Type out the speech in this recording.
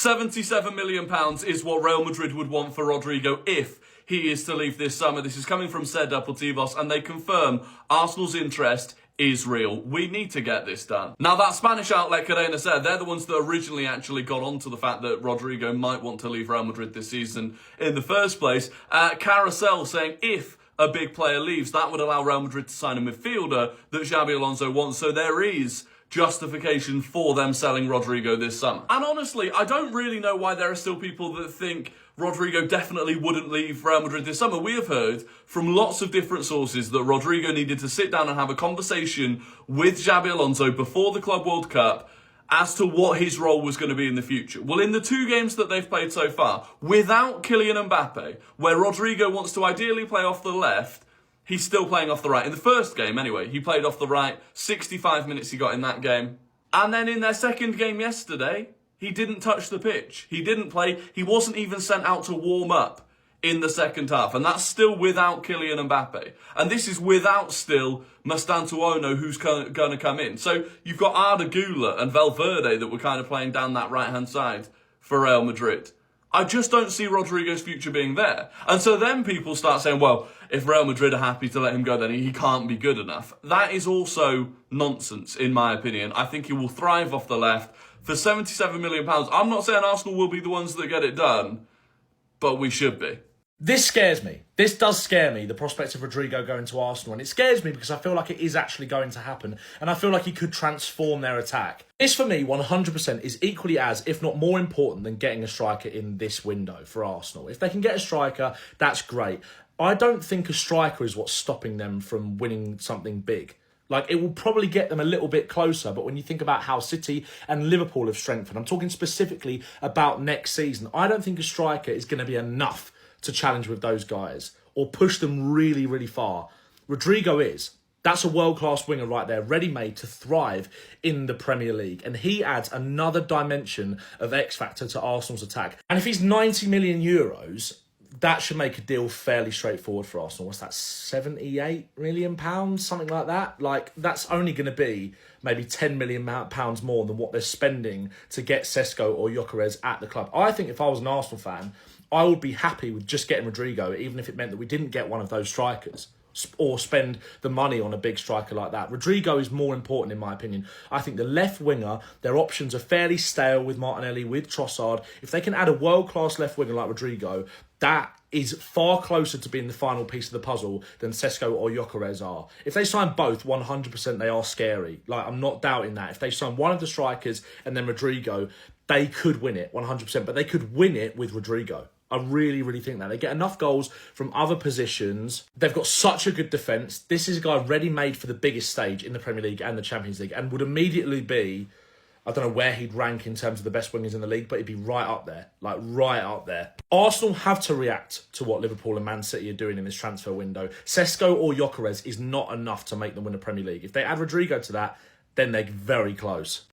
£77 million is what Real Madrid would want for Rodrygo if he is to leave this summer. This is coming from Ser Deportivos, and they confirm Arsenal's interest is real. We need to get this done. Now, that Spanish outlet, Cadena Ser, they're the ones that originally actually got onto the fact that Rodrygo might want to leave Real Madrid this season in the first place. Carousel saying if a big player leaves, that would allow Real Madrid to sign a midfielder that Xabi Alonso wants. So there is justification for them selling Rodrygo this summer. And honestly, I don't really know why there are still people that think Rodrygo definitely wouldn't leave Real Madrid this summer. We have heard from lots of different sources that Rodrygo needed to sit down and have a conversation with Xabi Alonso before the Club World Cup as to what his role was going to be in the future. Well, in the 2 games that they've played so far, without Kylian Mbappe, where Rodrygo wants to ideally play off the left, he's still playing off the right. In the first game, anyway, he played off the right. 65 minutes he got in that game. And then in their second game yesterday, he didn't touch the pitch. He didn't play. He wasn't even sent out to warm up in the second half. And that's still without Kylian Mbappe. And this is without still Mastantuono, who's going to come in. So you've got Arda Güler and Valverde that were kind of playing down that right-hand side for Real Madrid. I just don't see Rodrygo's future being there. And so then people start saying, well, if Real Madrid are happy to let him go, then he can't be good enough. That is also nonsense, in my opinion. I think he will thrive off the left. For £77 million, I'm not saying Arsenal will be the ones that get it done, but we should be. This scares me. This does scare me, the prospect of Rodrygo going to Arsenal. And it scares me because I feel like it is actually going to happen. And I feel like he could transform their attack. This, for me, 100% is equally as, if not more important than getting a striker in this window for Arsenal. If they can get a striker, that's great. I don't think a striker is what's stopping them from winning something big. Like, it will probably get them a little bit closer, but when you think about how City and Liverpool have strengthened, I'm talking specifically about next season, I don't think a striker is going to be enough to challenge with those guys or push them really, really far. Rodrygo is. That's a world-class winger right there, ready-made to thrive in the Premier League. And he adds another dimension of X-factor to Arsenal's attack. And if he's 90 million euros, that should make a deal fairly straightforward for Arsenal. What's that, £78 million? Something like that? Like, that's only going to be maybe £10 million more than what they're spending to get Sesko or Gyökeres at the club. I think if I was an Arsenal fan, I would be happy with just getting Rodrygo, even if it meant that we didn't get one of those strikers or spend the money on a big striker like that. Rodrygo is more important, in my opinion. I think the left winger, their options are fairly stale with Martinelli, with Trossard. If they can add a world-class left winger like Rodrygo, that is far closer to being the final piece of the puzzle than Sesko or Gyökeres are. If they sign both, 100% they are scary. Like, I'm not doubting that. If they sign one of the strikers and then Rodrygo, they could win it, 100%. But they could win it with Rodrygo. I really, really think that. They get enough goals from other positions. They've got such a good defence. This is a guy ready-made for the biggest stage in the Premier League and the Champions League and would immediately be, I don't know where he'd rank in terms of the best wingers in the league, but he'd be right up there. Like, right up there. Arsenal have to react to what Liverpool and Man City are doing in this transfer window. Sesko or Gyökeres is not enough to make them win the Premier League. If they add Rodrygo to that, then they're very close.